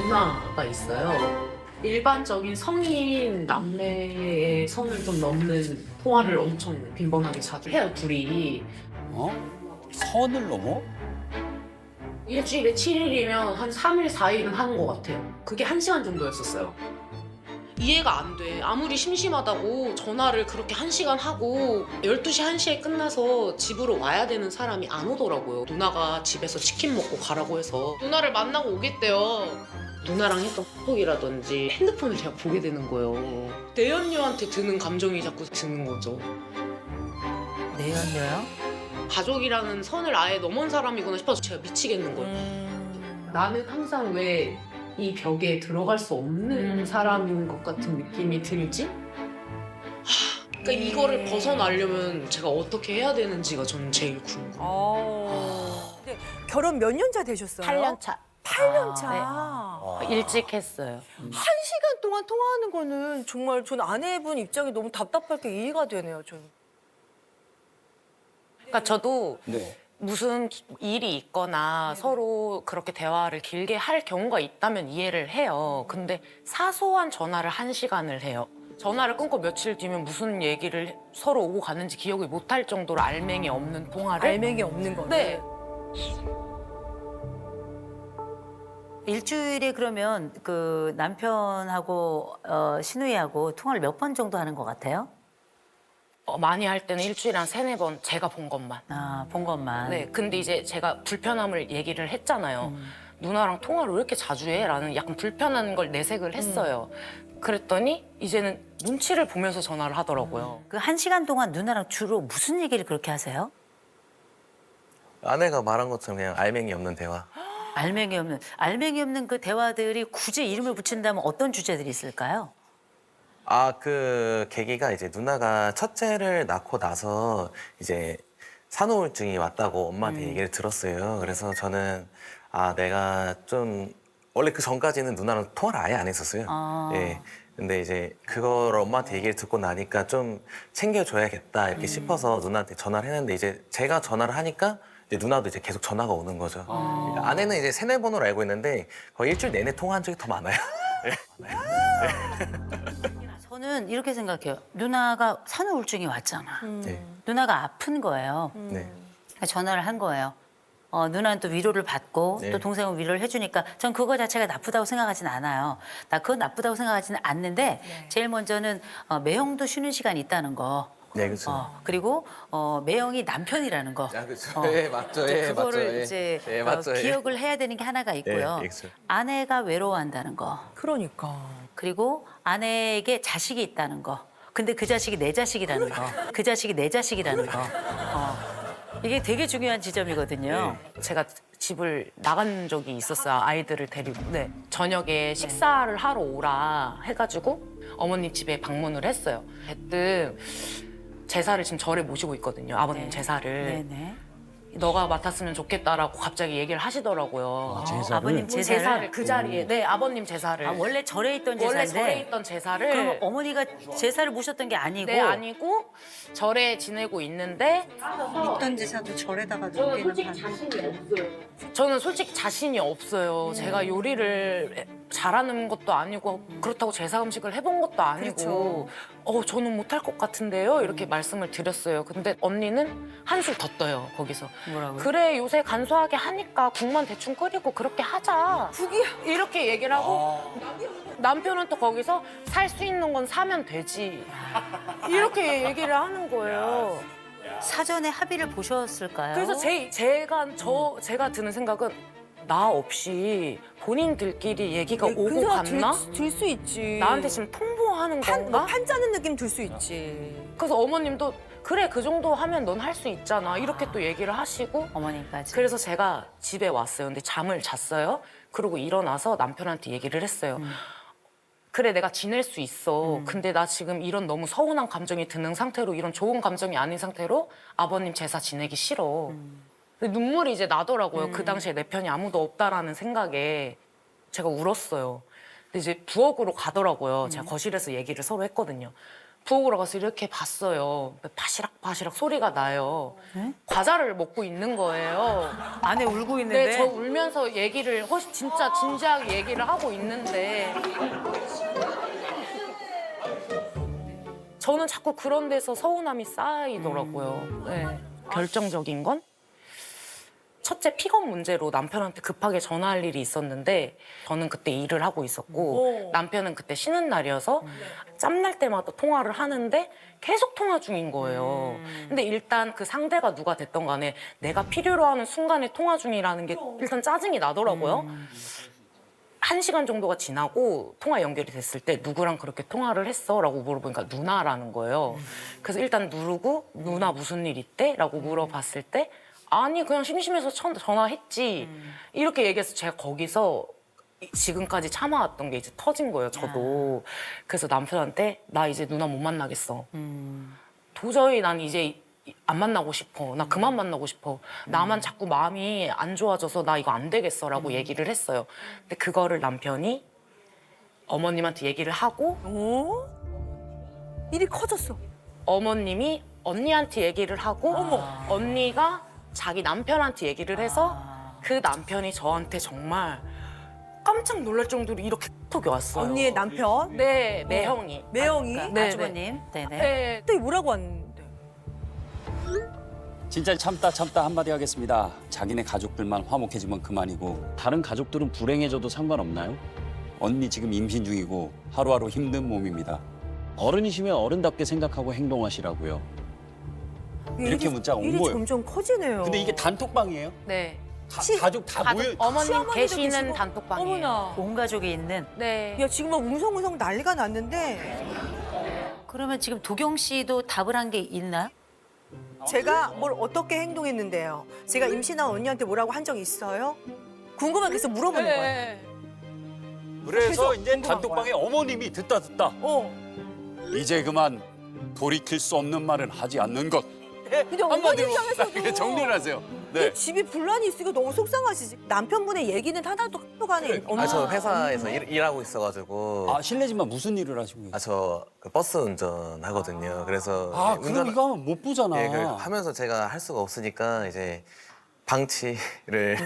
누나가 있어요. 일반적인 성인 남매의 선을 좀 넘는 통화를 엄청 빈번하게 자주 해요, 둘이. 어? 선을 넘어? 일주일에 7일이면 한 3일, 4일은 하는 것 같아요. 그게 1시간 정도였었어요. 이해가 안 돼. 아무리 심심하다고 전화를 그렇게 1시간 하고 12시, 1시에 끝나서 집으로 와야 되는 사람이 안 오더라고요. 누나가 집에서 치킨 먹고 가라고 해서 누나를 만나고 오겠대요. 누나랑 했던 톡이라든지 핸드폰을 제가 보게 되는 거예요. 내연녀한테 드는 감정이 자꾸 드는 거죠. 내연녀요? 가족이라는 선을 아예 넘은 사람이구나 싶어서 제가 미치겠는 거예요. 나는 항상 왜 이 벽에 들어갈 수 없는 사람인 것 같은 느낌이 들지? 그러니까 이거를 벗어나려면 제가 어떻게 해야 되는지가 저는 제일 궁금해요. 근데 결혼 몇 년 차 되셨어요? 8년 차. 8년 차. 일찍 했어요. 1시간 동안 통화하는 거는 정말 전 아내분 입장이 너무 답답할 게 이해가 되네요, 저는. 그러니까 저도 네. 무슨 일이 있거나 서로 그렇게 대화를 길게 할 경우가 있다면 이해를 해요. 근데 사소한 전화를 1시간을 해요. 전화를 끊고 며칠 뒤면 무슨 얘기를 서로 오고 갔는지 기억을 못할 정도로 알맹이 없는 통화를. 알맹이 없는 거네. 네. 일주일에 그러면 그 남편하고 시누이하고 통화를 몇 번 정도 하는 것 같아요? 많이 할 때는 일주일에 한 3-4번 제가 본 것만. 아, 본 것만. 네, 근데 이제 제가 불편함을 얘기를 했잖아요. 누나랑 통화를 왜 이렇게 자주 해? 라는 약간 불편한 걸 내색을 했어요. 그랬더니 이제는 눈치를 보면서 전화를 하더라고요. 그 1시간 동안 누나랑 주로 무슨 얘기를 그렇게 하세요? 아내가 말한 것처럼 그냥 알맹이 없는 대화. 알맹이 없는 그 대화들이 굳이 이름을 붙인다면 어떤 주제들이 있을까요? 그 계기가 이제 누나가 첫째를 낳고 나서 이제 산후우울증이 왔다고 엄마한테 얘기를 들었어요. 그래서 저는 내가 좀 원래 그 전까지는 누나랑 통화를 아예 안 했었어요. 예. 근데 이제 그거를 엄마한테 얘기를 듣고 나니까 좀 챙겨줘야겠다 이렇게 싶어서 누나한테 전화를 했는데 이제 제가 전화를 하니까 이제 누나도 이제 계속 전화가 오는 거죠. 아내는 이제 3-4번으로 알고 있는데 거의 일주일 내내 통화한 적이 더 많아요. 저는 이렇게 생각해요. 누나가 산후우울증이 왔잖아. 네. 누나가 아픈 거예요. 네. 전화를 한 거예요. 누나는 또 위로를 받고 네. 또 동생은 위로를 해주니까 전 그거 자체가 나쁘다고 생각하진 않아요. 나 그건 나쁘다고 생각하지는 않는데 제일 먼저는 매형도 쉬는 시간이 있다는 거. 네, 그렇죠. 그리고 매형이 남편이라는 거. 그렇죠. 예, 맞죠. 이제 예, 그거를 맞죠. 예. 이제 예, 맞죠. 예. 기억을 해야 되는 게 하나가 있고요. 예, 그렇죠. 아내가 외로워한다는 거. 그러니까. 그리고 아내에게 자식이 있다는 거. 근데 그 자식이 내 자식이라는 거. 그 자식이 내 자식이라는 거. 이게 되게 중요한 지점이거든요. 제가 집을 나간 적이 있었어요. 아이들을 데리고. 네. 저녁에 식사를 하러 오라 해가지고 어머님 집에 방문을 했어요. 대뜸 제사를 지금 절에 모시고 있거든요. 아버님 네. 제사를. 네네. 너가 맡았으면 좋겠다라고 갑자기 얘기를 하시더라고요. 제사를? 아버님 제사를? 그 자리에. 네, 아버님 제사를. 원래 절에 있던 원래 제사인데. 절에 있던 제사를. 그럼 어머니가 제사를 모셨던 게 아니고. 네, 아니고 절에 지내고 있는데 있던 제사도 절에다가 놓기는 저는 솔직히 자신이 없어요. 제가 요리를 잘하는 것도 아니고 그렇다고 제사 음식을 해본 것도 아니고 저는 못할 것 같은데요? 이렇게 말씀을 드렸어요. 근데 언니는 한술 더 떠요, 거기서. 뭐라고요? 그래, 요새 간소하게 하니까 국만 대충 끓이고 그렇게 하자. 국이야. 이렇게 얘기를 하고 남편은 또 거기서 살 수 있는 건 사면 되지. 이렇게 얘기를 하는 거예요. 사전에 합의를 보셨을까요? 그래서 제가 드는 생각은 나 없이 본인들끼리 얘기가 오고 갔나? 들 수 있지. 나한테 지금 통보하는 건가? 판 짜는 느낌 들 수 있지. 그래서 어머님도 그래 그 정도 하면 넌 할 수 있잖아 이렇게 또 얘기를 하시고 어머니까지. 그래서 제가 집에 왔어요. 근데 잠을 잤어요. 그러고 일어나서 남편한테 얘기를 했어요. 그래 내가 지낼 수 있어. 근데 나 지금 이런 너무 서운한 감정이 드는 상태로 이런 좋은 감정이 아닌 상태로 아버님 제사 지내기 싫어. 근데 눈물이 이제 나더라고요. 그 당시에 내 편이 아무도 없다라는 생각에 제가 울었어요. 근데 이제 부엌으로 가더라고요. 제가 거실에서 얘기를 서로 했거든요. 부엌으로 가서 이렇게 봤어요. 바시락바시락 소리가 나요. 네? 과자를 먹고 있는 거예요. 아내 울고 있는데. 네, 저 울면서 얘기를 훨씬 진짜 진지하게 얘기를 하고 있는데 저는 자꾸 그런 데서 서운함이 쌓이더라고요. 네. 결정적인 건 첫째 픽업 문제로 남편한테 급하게 전화할 일이 있었는데 저는 그때 일을 하고 있었고 남편은 그때 쉬는 날이어서 짬날 때마다 통화를 하는데 계속 통화 중인 거예요. 근데 일단 그 상대가 누가 됐던 간에 내가 필요로 하는 순간에 통화 중이라는 게 일단 짜증이 나더라고요. 1시간 정도가 지나고 통화 연결이 됐을 때 누구랑 그렇게 통화를 했어? 라고 물어보니까 누나라는 거예요. 그래서 일단 누르고 누나 무슨 일 있대? 라고 물어봤을 때 아니 그냥 심심해서 전화했지. 이렇게 얘기해서 제가 거기서 지금까지 참아왔던 게 이제 터진 거예요, 저도. 그래서 남편한테 나 이제 누나 못 만나겠어. 도저히 난 이제 안 만나고 싶어. 나 그만 만나고 싶어. 나만 자꾸 마음이 안 좋아져서 나 이거 안 되겠어라고 얘기를 했어요. 근데 그거를 남편이 어머님한테 얘기를 하고 일이 커졌어. 어머님이 언니한테 얘기를 하고 언니가 자기 남편한테 얘기를 해서 그 남편이 저한테 정말 깜짝 놀랄 정도로 이렇게 톡이 왔어요. 언니의 남편. 네, 매형이. 매형이. 네, 아주버님. 네네. 네. 그때 뭐라고 왔는데? 진짜 참다 한마디 하겠습니다. 자기네 가족들만 화목해지면 그만이고 다른 가족들은 불행해져도 상관없나요? 언니 지금 임신 중이고 하루하루 힘든 몸입니다. 어른이시면 어른답게 생각하고 행동하시라고요. 이렇게 문자가 온 일이 거예요. 점점 커지네요. 근데 이게 단톡방이에요? 네. 가족 다 모여. 어머님 시어머니도 계시는 계시고. 단톡방이에요. 어머나. 온 가족이 있는. 네. 야 지금 막 웅성웅성 난리가 났는데 그러면 지금 도경 씨도 답을 한 게 있나요? 제가 뭘 어떻게 행동했는데요? 제가 임신한 언니한테 뭐라고 한 적 있어요? 궁금한 게 있어 물어보는 거예요. 네. 그래서 계속 이제 궁금한 단톡방에 어머님이 듣다 이제 그만 돌이킬 수 없는 말은 하지 않는 것. 근데 어머니 한마디로 입장에서도 정리를 하세요. 이 네. 집이 분란이 있으니까 너무 속상하시지. 남편분의 얘기는 하나도 한동안에 없나? 저 회사에서 일하고 있어가지고 아 실례지만 무슨 일을 하시고 계세요? 저 그 버스 운전하거든요. 그래서 아 그럼 이거 하면 못 보잖아. 예, 하면서 제가 할 수가 없으니까 이제 방치를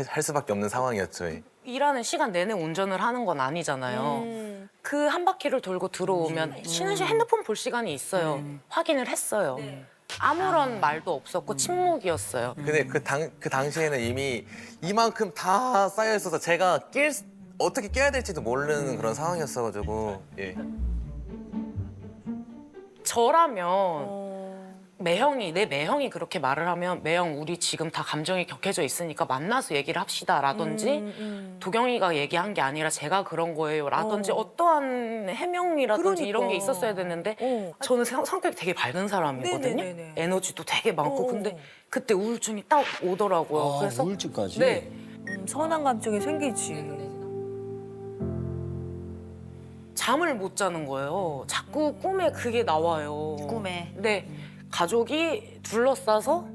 할 수밖에 없는 상황이었죠. 예. 일하는 시간 내내 운전을 하는 건 아니잖아요. 그 한 바퀴를 돌고 들어오면 쉬는 시간 핸드폰 볼 시간이 있어요. 확인을 했어요. 아무런 말도 없었고 침묵이었어요. 근데 그 당시에는 이미 이만큼 다 쌓여 있어서 제가 어떻게 깨야 될지도 모르는 그런 상황이었어가지고 예. 저라면 내 매형이 그렇게 말을 하면 매형 우리 지금 다 감정이 격해져 있으니까 만나서 얘기를 합시다라든지 도경이가 얘기한 게 아니라 제가 그런 거예요라든지 어떠한 해명이라든지 이런 게 그러니까. 있었어야 됐는데 저는 성격이 되게 밝은 사람이거든요. 네네네네. 에너지도 되게 많고 근데 그때 우울증이 딱 오더라고요. 아, 그래서 우울증까지? 네. 서운한 감정이 생기지. 잠을 못 자는 거예요. 자꾸 꿈에 그게 나와요. 꿈에. 네. 가족이 둘러싸서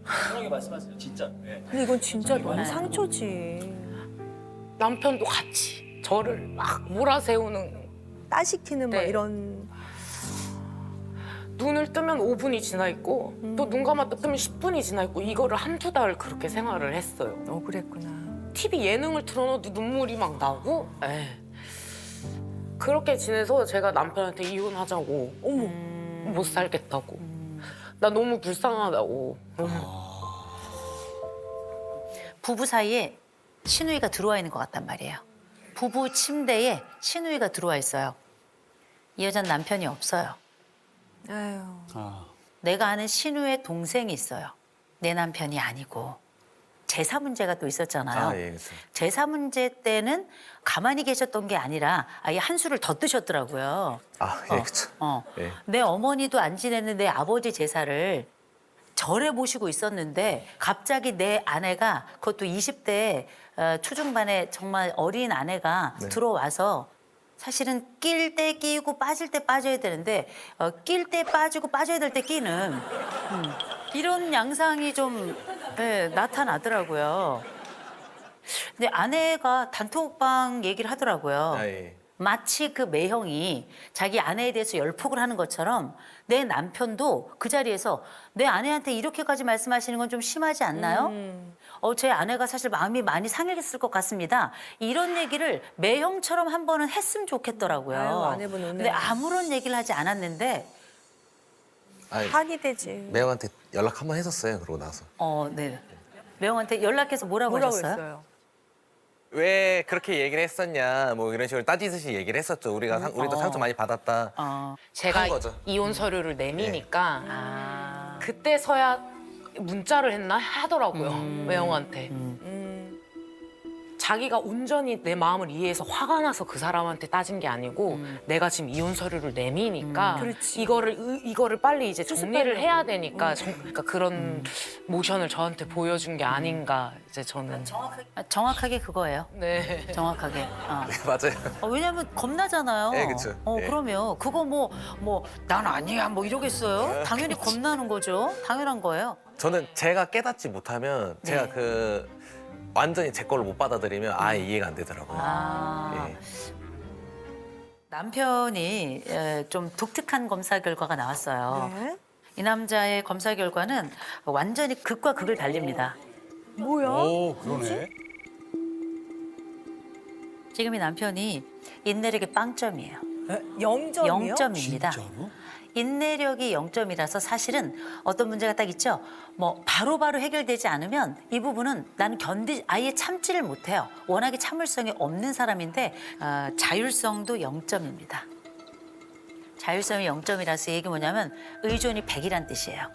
편하게 말씀하세요. 진짜. 네. 근데 이건 진짜 너무 상처지. 남편도 같이 저를 막 몰아세우는 따시키는 막 네. 이런. 눈을 뜨면 5분이 지나 있고 또 눈 감았다 뜨면 10분이 지나 있고 이거를 한두 달 그렇게 생활을 했어요. 그랬구나. TV 예능을 틀어놔도 눈물이 막 나고 그렇게 지내서 제가 남편한테 이혼하자고 못 살겠다고 나 너무 불쌍하다고 부부 사이에 신우이가 들어와 있는 것 같단 말이에요. 부부 침대에 신우이가 들어와 있어요. 이 여자는 남편이 없어요. 아유. 아, 내가 아는 신우의 동생이 있어요. 내 남편이 아니고. 제사 문제가 또 있었잖아요. 아, 예, 그렇죠. 제사 문제 때는 가만히 계셨던 게 아니라 아예 한 수를 더 뜨셨더라고요. 아, 예, 그렇죠. 예. 내 어머니도 안 지냈는데 아버지 제사를 절에 모시고 있었는데 갑자기 내 아내가 그것도 20대 초중반에 정말 어린 아내가 네. 들어와서 사실은 낄 때 끼고 빠질 때 빠져야 되는데 낄 때 빠지고 빠져야 될 때 끼는 이런 양상이 좀 나타나더라고요. 근데 아내가 단톡방 얘기를 하더라고요. 아, 예. 마치 그 매형이 자기 아내에 대해서 열폭을 하는 것처럼 내 남편도 그 자리에서 내 아내한테 이렇게까지 말씀하시는 건 좀 심하지 않나요? 제 아내가 사실 마음이 많이 상했을 것 같습니다. 이런 얘기를 매형처럼 한 번은 했으면 좋겠더라고요. 아유, 아내분 은혜. 근데 아무런 얘기를 하지 않았는데 아니, 한이 되지. 매형한테 연락 한 번 했었어요. 그러고 나서. 네. 매형한테 연락해서 뭐라고 뭐라고 하셨어요? 했어요? 왜 그렇게 얘기를 했었냐 뭐 이런 식으로 따지듯이 얘기를 했었죠. 우리도 상처 많이 받았다. 제가 한 거죠. 이혼 서류를 내미니까 아. 그때서야 문자를 했나 하더라고요. 매형한테. 자기가 온전히 내 마음을 이해해서 화가 나서 그 사람한테 따진 게 아니고 내가 지금 이혼 서류를 내미니까 그렇지. 이거를 빨리 이제 정리를 해야 되니까 그러니까 그런 모션을 저한테 보여준 게 아닌가 이제 저는 정확하게 그거예요. 네. 정확하게. 맞아요. 왜냐면 겁나잖아요. 네, 그쵸. 네. 그러면 그거 난 아니야 뭐 이러겠어요? 당연히 겁나는 거죠. 당연한 거예요. 저는 제가 깨닫지 못하면 제가 그 완전히 제 걸로 못 받아들이면 아예 이해가 안 되더라고요. 예. 남편이 좀 독특한 검사 결과가 나왔어요. 네. 이 남자의 검사 결과는 완전히 극과 극을 달립니다. 뭐야? 그러네. 지금 이 남편이 인내력이 빵점이에요. 0점이요? 0점입니다. 인내력이 0점이라서 사실은 어떤 문제가 딱 있죠. 바로바로 해결되지 않으면 이 부분은 나는 아예 참지를 못해요. 워낙에 참을성이 없는 사람인데 자율성도 0점입니다. 자율성이 0점이라서 얘기 뭐냐면 의존이 100이란 뜻이에요.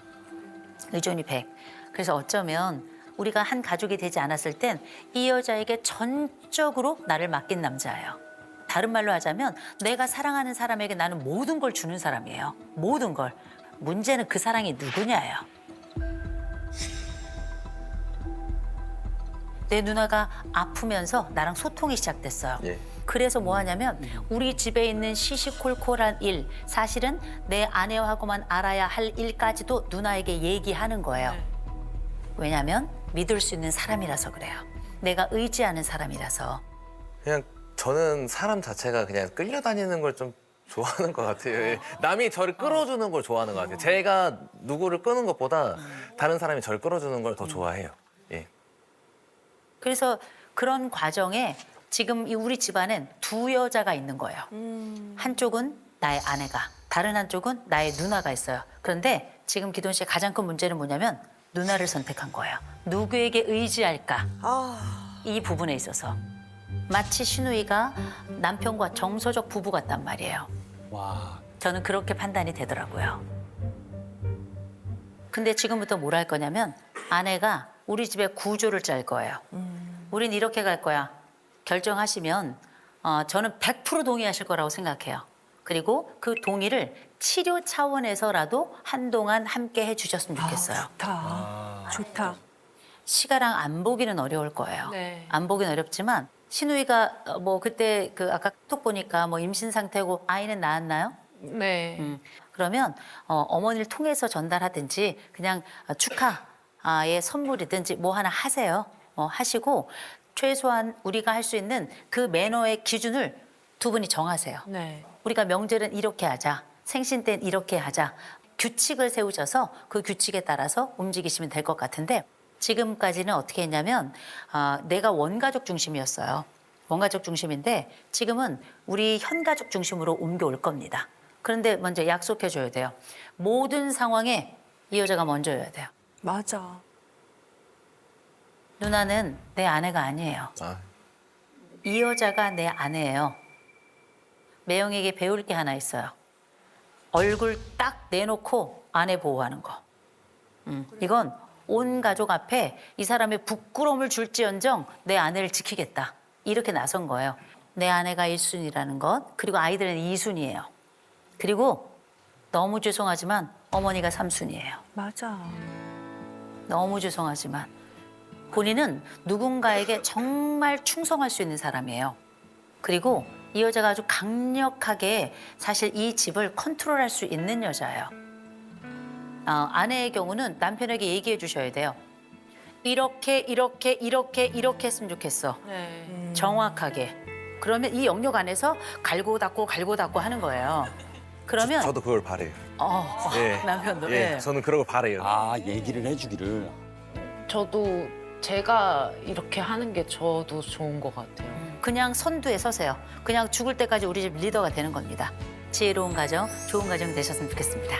의존이 100. 그래서 어쩌면 우리가 한 가족이 되지 않았을 땐 이 여자에게 전적으로 나를 맡긴 남자예요. 다른 말로 하자면 내가 사랑하는 사람에게 나는 모든 걸 주는 사람이에요. 모든 걸. 문제는 그 사랑이 누구냐예요. 내 누나가 아프면서 나랑 소통이 시작됐어요. 예. 그래서 뭐 하냐면 우리 집에 있는 시시콜콜한 일, 사실은 내 아내하고만 알아야 할 일까지도 누나에게 얘기하는 거예요. 왜냐면 믿을 수 있는 사람이라서 그래요. 내가 의지하는 사람이라서. 그냥 저는 사람 자체가 그냥 끌려다니는 걸 좀 좋아하는 것 같아요. 예. 남이 저를 끌어주는 걸 좋아하는 것 같아요. 제가 누구를 끄는 것보다 다른 사람이 저를 끌어주는 걸 더 좋아해요. 예. 그래서 그런 과정에 지금 이 우리 집안엔 두 여자가 있는 거예요. 한쪽은 나의 아내가, 다른 한쪽은 나의 누나가 있어요. 그런데 지금 기돈 씨의 가장 큰 문제는 뭐냐면 누나를 선택한 거예요. 누구에게 의지할까? 이 부분에 있어서. 마치 신우이가 남편과 정서적 부부 같단 말이에요. 와. 저는 그렇게 판단이 되더라고요. 근데 지금부터 뭘 할 거냐면 아내가 우리 집에 구조를 짤 거예요. 우린 이렇게 갈 거야. 결정하시면 저는 100% 동의하실 거라고 생각해요. 그리고 그 동의를 치료 차원에서라도 한동안 함께 해주셨으면 좋겠어요. 좋다. 좋다. 시가랑 안 보기는 어려울 거예요. 네. 안 보기는 어렵지만 신우이가 그때 아까 톡 보니까 임신 상태고 아이는 낳았나요? 네. 그러면 어머니를 통해서 전달하든지 그냥 축하의 선물이든지 뭐 하나 하세요. 하시고 최소한 우리가 할 수 있는 그 매너의 기준을 두 분이 정하세요. 네. 우리가 명절은 이렇게 하자. 생신 땐 이렇게 하자. 규칙을 세우셔서 그 규칙에 따라서 움직이시면 될 것 같은데 지금까지는 어떻게 했냐면 내가 원가족 중심이었어요. 원가족 중심인데 지금은 우리 현가족 중심으로 옮겨올 겁니다. 그런데 먼저 약속해 줘야 돼요. 모든 상황에 이 여자가 먼저여야 돼요. 맞아. 누나는 내 아내가 아니에요. 이 여자가 내 아내예요. 매형에게 배울 게 하나 있어요. 얼굴 딱 내놓고 아내 보호하는 거. 이건 온 가족 앞에 이 사람의 부끄러움을 줄지언정 내 아내를 지키겠다. 이렇게 나선 거예요. 내 아내가 1순위라는 것, 그리고 아이들은 2순위예요. 그리고 너무 죄송하지만 어머니가 3순위예요. 맞아. 너무 죄송하지만 본인은 누군가에게 정말 충성할 수 있는 사람이에요. 그리고 이 여자가 아주 강력하게 사실 이 집을 컨트롤할 수 있는 여자예요. 아내의 경우는 남편에게 얘기해 주셔야 돼요. 이렇게 했으면 좋겠어. 네. 정확하게. 그러면 이 영역 안에서 갈고 닦고 하는 거예요. 그러면 저도 그걸 바래요. 예. 남편도 예, 저는 그런 걸 바래요. 아, 얘기를 해주기를. 저도 제가 이렇게 하는 게 저도 좋은 것 같아요. 그냥 선두에 서세요. 그냥 죽을 때까지 우리 집 리더가 되는 겁니다. 지혜로운 가정, 좋은 가정 되셨으면 좋겠습니다.